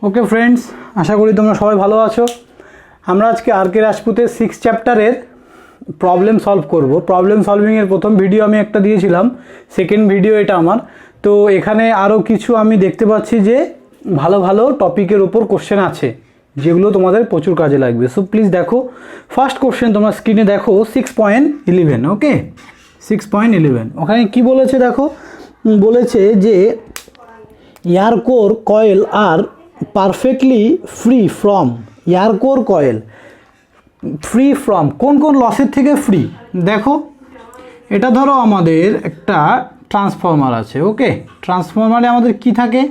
Okay friends, আশা করি তোমরা সবাই ভালো আছো। আমরা আজকে আর কে রাজপুতের 6 চ্যাপ্টারের প্রবলেম সলভ করব। প্রবলেম সলভিংয়ের প্রথম ভিডিও আমি একটা দিয়েছিলাম, সেকেন্ড ভিডিও এটা আমার। তো এখানে আরও কিছু আমি দেখতে পাচ্ছি যে ভালো ভালো টপিকের ওপর কোশ্চেন আছে যেগুলো তোমাদের প্রচুর কাজে লাগবে। সো প্লিজ দেখো, ফার্স্ট কোশ্চেন তোমরা স্ক্রিনে দেখো 6.11। ওকে, 6.11 ওখানে কি বলেছে দেখো, বলেছে যে এয়ার কোর কয়েল আর perfectly free from, air core coil free from কোন কোন লসের থেকে ফ্রি। দেখো এটা ধরো আমাদের একটা ট্রান্সফরমার আছে। ওকে, ট্রান্সফরমারে আমাদের কি থাকে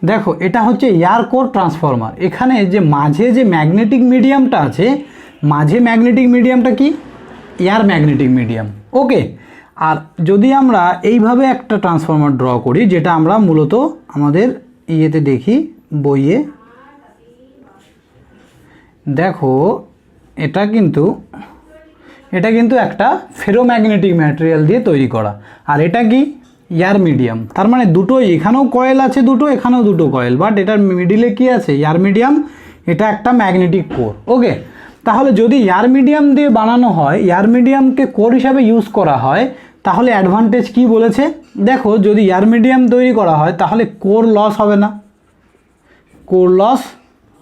দেখো, এটা হচ্ছে এয়ার কোর ট্রান্সফরমার। এখানে যে মাঝে যে ম্যাগনেটিক মিডিয়ামটা আছে, মাঝে ম্যাগনেটিক মিডিয়ামটা কি এয়ার ম্যাগনেটিক মিডিয়াম। ওকে, আর যদি আমরা এইভাবে একটা ট্রান্সফরমার ড্র করি, যেটা আমরা মূলত আমাদের ইয়েতে দেখি বইয়ে, দেখো এটা কিন্তু একটা ফেরোম্যাগনেটিক ম্যাটেরিয়াল দিয়ে তৈরি করা, আর এটা কি এয়ার মিডিয়াম। তার মানে দুটোই, এখানেও কয়েল আছে দুটো, এখানেও দুটো কয়েল, বাট এটার মিডিলে কি আছে এয়ার মিডিয়াম, এটা একটা ম্যাগনেটিক কোর। ওকে, তাহলে যদি এয়ার মিডিয়াম দিয়ে বানানো হয়, এয়ার মিডিয়ামকে কোর হিসাবে ইউজ করা হয়, তাহলে অ্যাডভান্টেজ কি বলেছে দেখো, যদি এয়ার মিডিয়াম তৈরি করা হয় তাহলে কোর লস হবে না, কোর লস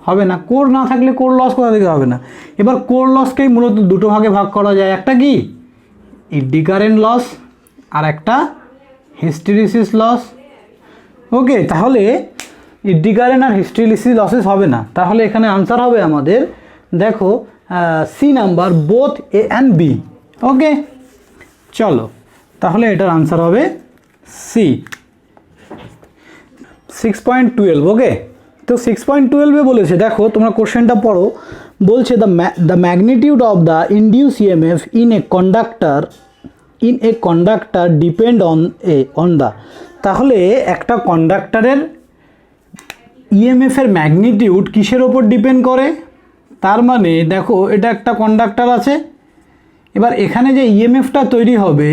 হবে না। কোর না থাকলে কোর লস কোথা থেকে হবে না। এবার কোর লসকেই মূলত দুটো ভাগে ভাগ করা যায়, একটা কি ইডি কারেন্ট লস আর একটা হিস্টেরিসিস লস। ওকে, তাহলে ইডি কারেন্ট আর হিস্টেরিসিস লসেস হবে না। তাহলে এখানে আনসার হবে আমাদের দেখো C number, both A and B. Okay, চলো তাহলে এটার আনসার হবে সি। 6.12। ওকে, তো 6.12-এ বলেছে দেখো, তোমরা কোশ্চেনটা পড়ো। বলছে the magnitude of the induce EMF in a conductor depend on the. তাহলে একটা কন্ডাক্টরের ইএমএফের ম্যাগনিটিউড কিসের ওপর ডিপেন্ড করে। তার মানে দেখো, এটা একটা কন্ডাক্টর আছে, এবার এখানে যে ইএমএফটা তৈরি হবে,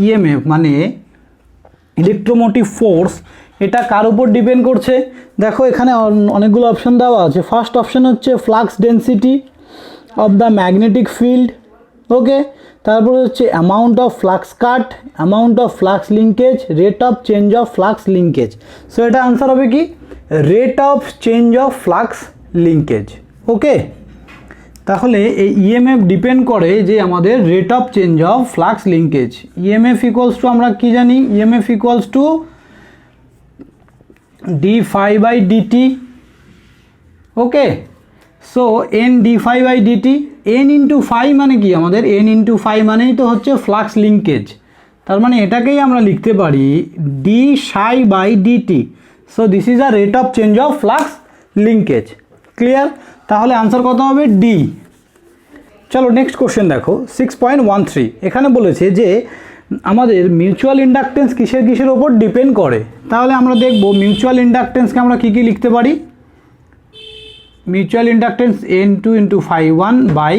ইএমএফ মানে ইলেকট্রোমোটিভ ফোর্স, এটা কার উপর ডিপেন্ড করছে। দেখো এখানে অনেকগুলো অপশন দেওয়া আছে। ফার্স্ট অপশন হচ্ছে flux density of the magnetic field. Okay, তারপরে হচ্ছে amount of flux cut, amount of flux linkage, rate of change of flux linkage. So এটা আনসার হবে কি rate of change of flux linkage. Okay, তাহলে এই EMF depend করে যে আমাদের rate of change of flux linkage. EMF equals to আমরা কি জানি, EMF equals to D phi by DT. Okay, so N d phi by dt, N into phi মানে কি আমাদের, এন ইন্টু ফাই মানেই তো হচ্ছে ফ্লাক্স লিঙ্কেজ। তার মানে এটাকেই আমরা লিখতে পারি d psi by dt. So this is a rate of change of flux linkage. Clear? তাহলে আনসার কত হবে ডি। চলো নেক্সট কোশ্চেন দেখো 6.13। এখানে বলেছে যে আমাদের মিউচুয়াল ইন্ডাকটেন্স কিসের ওপর ডিপেন্ড করে। তাহলে আমরা দেখব মিউচুয়াল ইন্ডাকটেন্সকে আমরা কী কী লিখতে পারি। Mutual inductance N2 into phi one by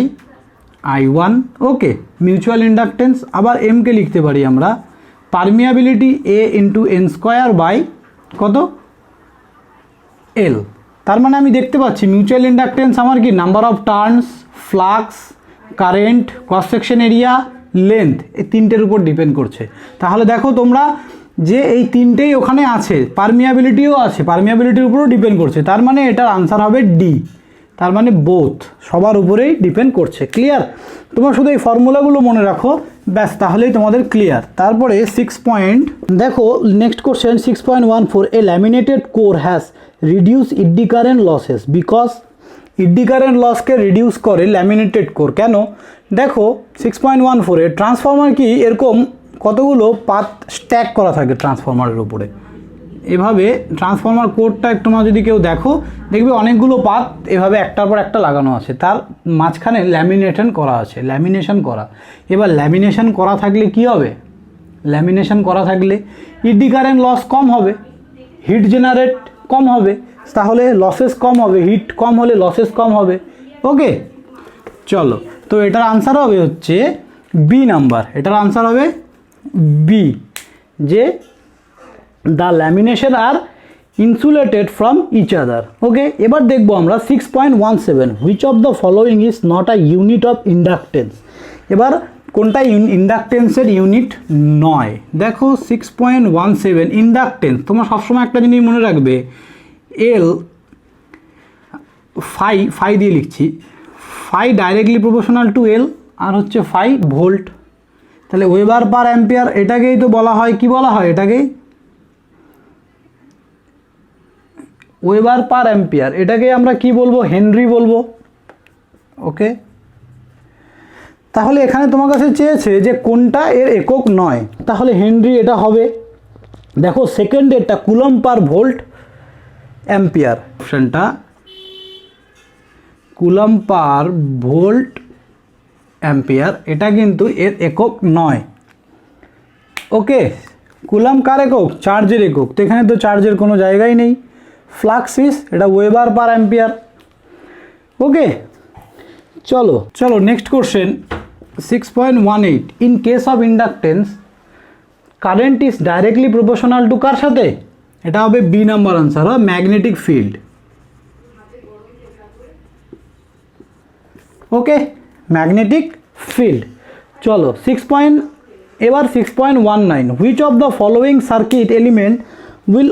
I1। Okay, mutual inductance আবার এমকে লিখতে পারি আমরা permeability A into N square by কত এল। তার মানে আমি দেখতে পাচ্ছি মিউচুয়াল ইন্ডাকটেন্স আমার কি number of turns, flux, current, cross section area, length, এই তিনটের উপর ডিপেন্ড করছে। তাহলে দেখো তোমরা যে এই তিনটেই ওখানে আছে, পারমিয়াবিলিটিও আছে, পারমিয়াবিলিটির উপরও ডিপেন্ড করছে। তার মানে এটার আনসার হবে ডি। তার মানে বোথ, সবার উপরেই ডিপেন্ড করছে। ক্লিয়ার? তোমরা শুধু এই ফর্মুলাগুলো মনে রাখো, ব্যাস, তাহলেই তোমাদের ক্লিয়ার। তারপরে দেখো next question 6.14। A laminated core has reduce eddy current losses because. Eddy current লসকে রিডিউস করে ল্যামিনেটেড কোর, কেন? দেখো 6.14-এ ট্রান্সফরমার কি এরকম কতগুলো পাত স্ট্যাক করা থাকে ট্রান্সফরমারের উপরে। এভাবে ট্রান্সফরমার কোরটা একটু না যদি কেউ দেখো, দেখবে অনেকগুলো পাত এভাবে একটার পর একটা লাগানো আছে, তার মাঝখানে ল্যামিনেশন করা আছে, ল্যামিনেশন করা। এবার ল্যামিনেশন করা থাকলে কি হবে, ল্যামিনেশন করা থাকলে ইডি কারেন্ট লস কম হবে, হিট জেনারেট কম হবে, তাহলে লসেস কম হবে, হিট কম হলে লসেস কম হবে। ওকে, চলো, তো এটার আনসার হবে হচ্ছে বি নাম্বার। এটার আনসার হবে বি, যে দ্য ল্যামিনেশন আর insulated from each other. Okay, এবার দেখবো আমরা 6.17 which of the following is not a unit of inductance. এবার কোনটা ইন্ডাকটেন্সের ইউনিট নয়? দেখো 6.17 ইন্ডাকটেন্স, তোমরা সবসময় একটা জিনিস মনে রাখবে, এল ফাই দিয়ে লিখছি, ফাই ডাইরেক্টলি প্রপোর্শনাল টু এল, আর হচ্ছে ফাই ভোল্ট। তাহলে ওয়েবার পার অ্যাম্পিয়ার, এটাকেই তো বলা হয়, কি বলা হয় এটাকেই? Weber per ampere. এটাকে আমরা কি বলবো? হেনরি বলবো। ওকে, তাহলে এখানে তোমার কাছে চেয়েছে যে কোনটা এর একক নয়, তাহলে হেনরি এটা হবে। দেখো সেকেন্ডেরটা কুলম পার ভোল্ট অ্যাম্পিয়ার, অপশানটা কুলম পার ভোল্ট অ্যাম্পিয়ার, এটা কিন্তু এর একক নয়। ওকে, কুলম কার একক? চার্জের একক। তো এখানে তো চার্জের কোনো জায়গাই নেই। ফ্লাক্স ইজ, এটা ওয়েবার পার অ্যাম্পিয়ার। ওকে, চলো চলো next question 6.18 in case of inductance current is directly proportional to কার সাথে? এটা হবে বি নাম্বার আনসার, হবে magnetic field. Okay, magnetic field. চলো এবার 6.19 which of the following circuit element will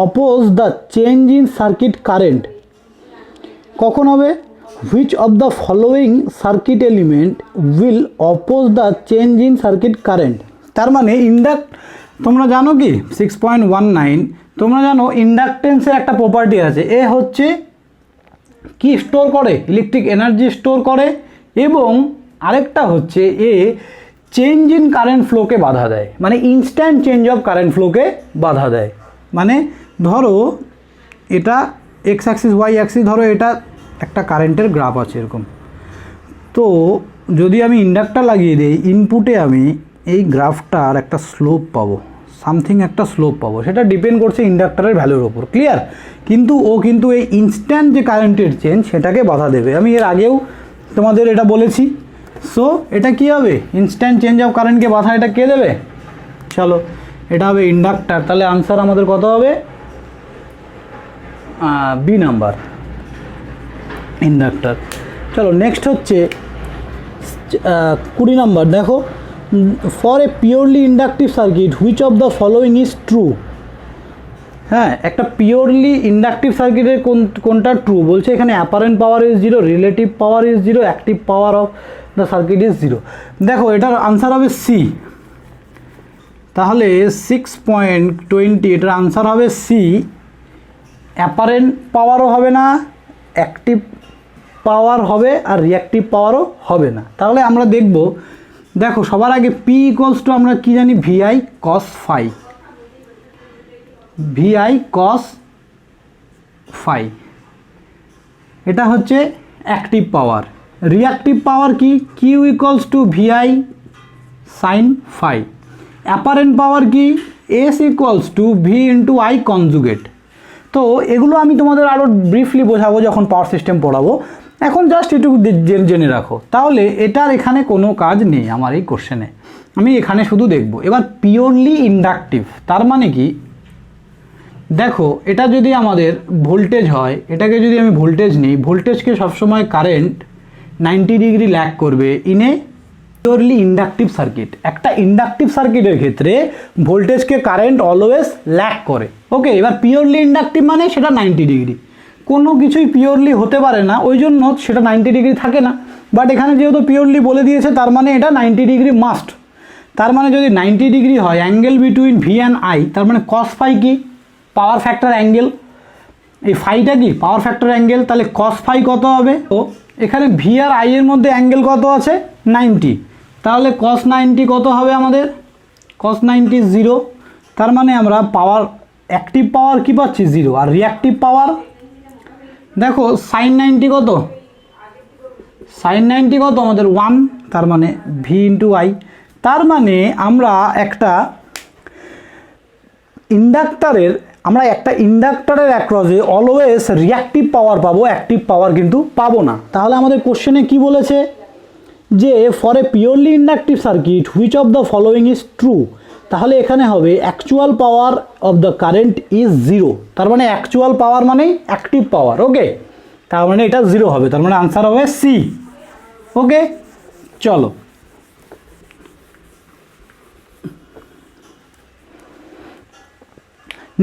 oppose the change in circuit current? কখন হবে? Which of the following circuit element will oppose the change in circuit current. তার মানে তোমরা জানো কি 6.19, তোমরা জানো ইন্ডাকটেন্সের একটা প্রপার্টি আছে, এ হচ্ছে কি স্টোর করে? ইলেকট্রিক এনার্জি স্টোর করে, এবং আরেকটা হচ্ছে এ চেঞ্জ ইন কারেন্ট ফ্লোকে বাধা দেয়, মানে ইনস্ট্যান্ট চেঞ্জ অফ কারেন্ট ফ্লোকে বাধা দেয়। মানে ধরো এটা এক্স অ্যাক্সিস ওয়াই অ্যাক্সিস, ধরো এটা একটা কারেন্টের গ্রাফ আছে এরকম, তো যদি আমি ইন্ডাক্টর লাগিয়ে দিই, ইনপুটে আমি এই গ্রাফটার একটা স্লোপ পাবো, সামথিং একটা স্লোপ পাবো, সেটা ডিপেন্ড করছে ইন্ডাক্টরের ভ্যালুর ওপর। ক্লিয়ার? কিন্তু এই ইনস্ট্যান্ট যে কারেন্টের চেঞ্জ সেটাকে বাধা দেবে। আমি এর আগেও তোমাদের এটা বলেছি। সো এটা কি হবে? ইনস্ট্যান্ট চেঞ্জ অফ কারেন্টকে বাধা এটা কে দেবে? চলো, এটা হবে ইন্ডাক্টর। তাহলে আনসার আমাদের কত হবে? B number, inductor. চলো নেক্সট হচ্ছে 20 নাম্বার। দেখো for a purely inductive circuit which of the following is true? হ্যাঁ, একটা পিওরলি ইন্ডাকটিভ সার্কিটের কোনটা ট্রু বলছে? এখানে apparent power is 0, relative power is 0, active power of the circuit is 0। দেখো এটার আনসার হবে সি। তাহলে 6.20 এটার আনসার হবে সি। অ্যাপারেন্ট পাওয়ারও হবে না, অ্যাক্টিভ পাওয়ার হবে, আর রিঅ্যাক্টিভ পাওয়ারও হবে না। তাহলে আমরা দেখব, দেখো সবার আগে পি ইকুয়ালস টু আমরা কি জানি? VI cos phi, VI cos phi, এটা হচ্ছে অ্যাক্টিভ পাওয়ার। রিঅ্যাক্টিভ পাওয়ার কি? Q equals to VI sine phi. Apparent power কি? S equals to V into I conjugate. তো এগুলো আমি তোমাদের আরও ব্রিফলি বোঝাবো যখন পাওয়ার সিস্টেম পড়াবো, এখন জাস্ট একটু জেনে রাখো। তাহলে এটার এখানে কোনো কাজ নেই আমার এই কোশ্চেনে, আমি এখানে শুধু দেখব। এবার পিওরলি ইন্ডাকটিভ তার মানে কি? দেখো এটা যদি আমাদের ভোল্টেজ হয়, এটাকে যদি আমি ভোল্টেজ নিই, ভোল্টেজকে সবসময় কারেন্ট 90 ডিগ্রি ল্যাগ করবে in a purely inductive circuit. একটা ইন্ডাকটিভ সার্কিটের ক্ষেত্রে ভোল্টেজকে কারেন্ট অলওয়েজ ল্যাগ করে। ওকে, এবার পিওরলি ইন্ডাকটিভ মানে সেটা 90 ডিগ্রি, কোনো কিছুই পিওরলি হতে পারে না, ওই জন্য সেটা 90 ডিগ্রি থাকে না। বাট এখানে যেহেতু পিওরলি বলে দিয়েছে, তার মানে এটা 90 ডিগ্রি মাস্ট। তার মানে যদি 90 ডিগ্রি হয় angle between V and I, তার মানে কস ফাই কি? Power factor angle. এই ফাইটা কি? Power factor angle. তাহলে কস ফাই কত হবে? তো এখানে ভি আর আই এর মধ্যে অ্যাঙ্গেল কত আছে? 90। তাহলে কস 90 কত হবে আমাদের? কস 90 0। তার মানে আমরা পাওয়ার, অ্যাক্টিভ পাওয়ার কি পাচ্ছি? 0। আর রিঅ্যাক্টিভ পাওয়ার দেখো সাইন 90 কত? সাইন 90 কত আমাদের? 1। তার মানে ভি ইন্টু আই। তার মানে আমরা একটা ইন্ডাক্টরের অ্যাক্রসে অলওয়েজ রিঅ্যাক্টিভ পাওয়ার পাবো, অ্যাক্টিভ পাওয়ার কিন্তু পাবো না। তাহলে আমাদের কোশ্চেনে কি বলেছে? যে for a purely inductive circuit which of the following is true. তাহলে এখানে হবে actual power of the current is 0, তার মানে অ্যাকচুয়াল পাওয়ার মানেই অ্যাক্টিভ পাওয়ার, ওকে, তার মানে এটা 0 হবে, তার মানে আনসার হবে সি। ওকে, চলো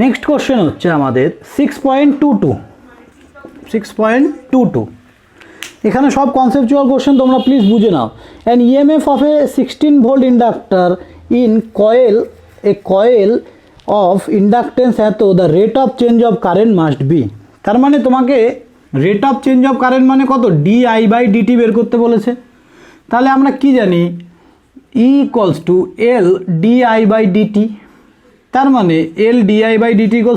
নেক্সট কোশ্চেন হচ্ছে আমাদের 6.22। এখানে সব কনসেপচুয়াল কোশ্চেন, তোমরা প্লিজ বুঝে নাও। An EMF of a 16 volt inductor in coil of inductance at the rate of change of current must be. তার মানে তোমাকে rate of change of current মানে কত, di/dt বের করতে বলেছে। তাহলে আমরা কি জানি, E = L di/dt, তার মানে L di/dt =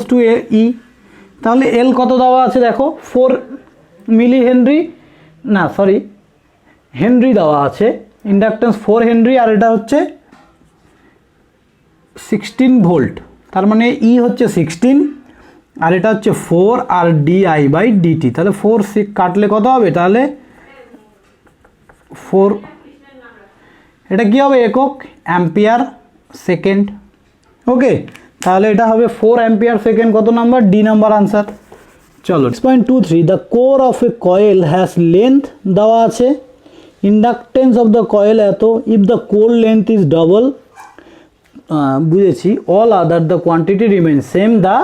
E। তাহলে L কত দেওয়া আছে দেখো, 4 মিলি হেনরি, না সরি হেনরি দেওয়া আছে, ইন্ডাকটেন্স 4 হেনরি, আর এটা হচ্ছে 16 ভোল্ট, তার মানে E হচ্ছে 16 আর এটা হচ্ছে 4 আর di/dt, তাহলে 4 6 কাটলে কত হবে, তাহলে 4, এটা কি হবে একক, অ্যাম্পিয়ার সেকেন্ড। ওকে, তাহলে এটা হবে 4 অ্যাম্পিয়ার সেকেন্ড, কত নাম্বার, ডি নাম্বার আনসার। চলো 6.23 the core of a coil has length দেওয়া আছে, inductance of the coil at, if the core length is double, বুঝেছি, all other the quantity remain same, the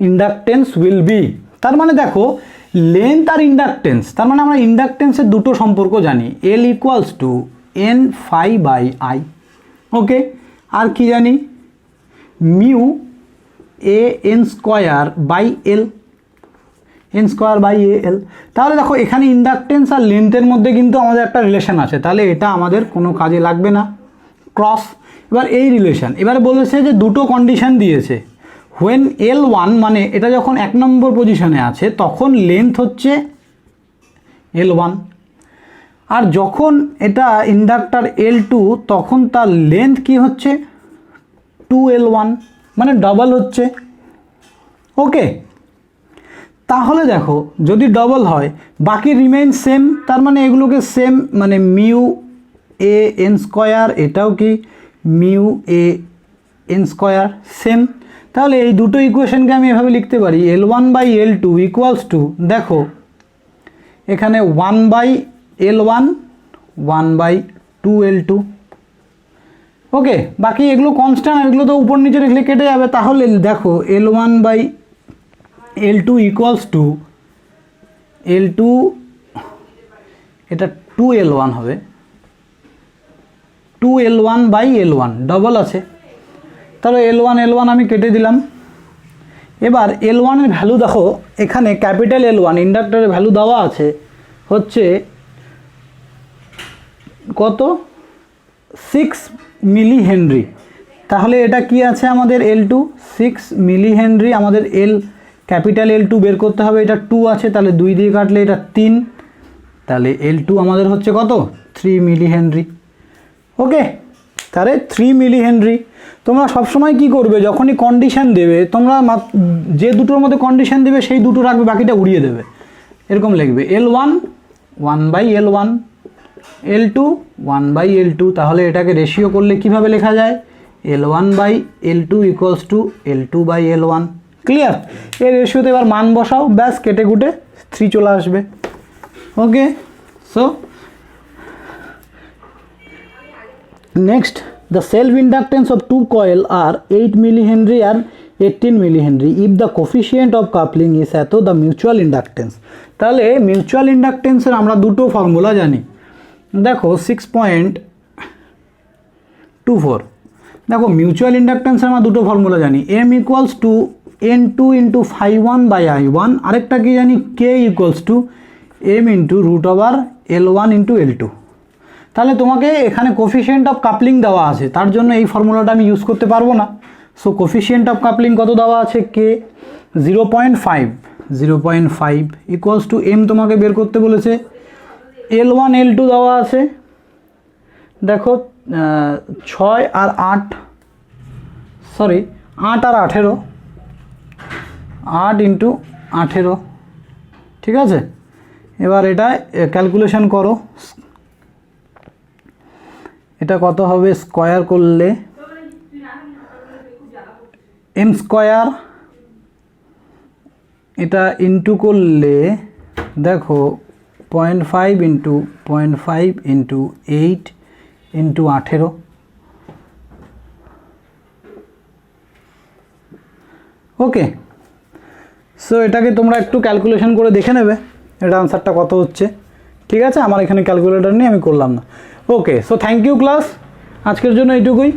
inductance will be. তার মানে দেখো length আর inductance, তার মানে আমরা ইন্ডাকটেন্সের দুটো সম্পর্ক জানি, L = N∅/I। ওকে, আর কি জানি, মিউ N²/L, N²/Al। তাহলে দেখো এখানে ইন্ডাকটেন্স আর লেন্থের মধ্যে কিন্তু আমাদের একটা রিলেশন আছে, তাহলে এটা আমাদের কোনো কাজে লাগবে না, ক্রস। এবার এই রিলেশন, এবারে বলেছে যে দুটো কন্ডিশন দিয়েছে, হোয়েন L1 মানে এটা যখন 1 নম্বর পজিশনে আছে তখন লেন্থ হচ্ছে L1, আর যখন এটা ইন্ডাক্টর L2 তখন তার লেন্থ কি হচ্ছে 2L1, মানে ডবল হচ্ছে। ওকে, তাহলে দেখো যদি ডবল হয় বাকি রিমেইন সেম, তার মানে এগুলোকে সেম, মানে মিউ An², এটাও কি মিউ An² সেম। তাহলে এই দুটো ইকুয়েশনকে আমি এভাবে লিখতে পারি, L1/L2 = দেখো এখানে 1/L1 1/2L2। ওকে, বাকি এগুলো কনস্ট্যান্ট, এগুলো তো উপর নিচে রেখে কেটে যাবে। তাহলে দেখো L1/L2 = L2, এটা 2L1 হবে, 2L1/L1 ডবল আছে, তাহলে L1 আমি কেটে দিলাম। এবার L1 এর ভ্যালু দেখো, এখানে ক্যাপিটাল L1 ইন্ডাক্টরের ভ্যালু দেওয়া আছে হচ্ছে কত, 6 মিলি হেনরি। তাহলে এটা কি আছে আমাদের L2 6 মিলি হেনরি, আমাদের ক্যাপিটাল L2 বের করতে হবে, এটা 2 আছে, তাহলে 2 দিয়ে কাটলে এটা 3, তাহলে L2 আমাদের হচ্ছে কত, 3 মিলি হেনরি। ওকে, তাহলে 3 মিলি হেনরি। তোমরা সবসময় কি করবে, যখনই কন্ডিশন দেবে তোমরা যে দুটোর মধ্যে কন্ডিশন দেবে সেই দুটো রাখবে, বাকিটা উড়িয়ে দেবে, এরকম লিখবে L1 1/L1, L2 1/L2। তাহলে এটাকে রেশিও করলে কিভাবে লেখা যায়, L1/L2 = L2/L1। ক্লিয়ার? এই রেশিওতে এবার মান বসাও, ব্যাস কেটে কুটে 3 চলে আসবে। Okay, so next, the self inductance of two coil are 8 millihenry and 18 millihenry if the coefficient of coupling is এত the mutual inductance। তাহলে মিউচুয়াল ইন্ডাকটেন্সের আমরা দুটো ফর্মুলা জানি, দেখো 6.24, দেখো মিউচুয়াল ইন্ডাকটেন্সের আমরা দুটো ফর্মুলা জানি, M = N2 × Φ1/I1, আরেকটা কি জানি, K = M × √L1 × L2। তাহলে তোমাকে এখানে কোফিশিয়েন্ট অফ কাপলিং দেওয়া আছে, তার জন্য এই ফর্মুলাটা আমি ইউজ করতে পারবো না। সো কোফিশিয়েন্ট অফ কাপলিং কত দেওয়া আছে, K 0.5 = M তোমাকে বের করতে বলেছে, L1 L2 দেওয়া আছে, দেখো 6 আর 8, সরি 8 আর 18, 8 × 18, ঠিক আছে। এবার এটা ক্যালকুলেশন করো, এটা কত হবে, স্কোয়ার করলে এম স্কোয়ার, এটা ইন্টু করলে দেখো 0.5 ইন্টু 0.5 ইন্টু 8 ইন্টু 18, ওকে। সো এটাকে তোমরা একটু ক্যালকুলেশন করে দেখে নেবে এটা আনসারটা কত হচ্ছে, ঠিক আছে। আমার এখানে ক্যালকুলেটর নেই, আমি করলাম না। ওকে, সো থ্যাংক ইউ ক্লাস, আজকের জন্য এইটুকুই।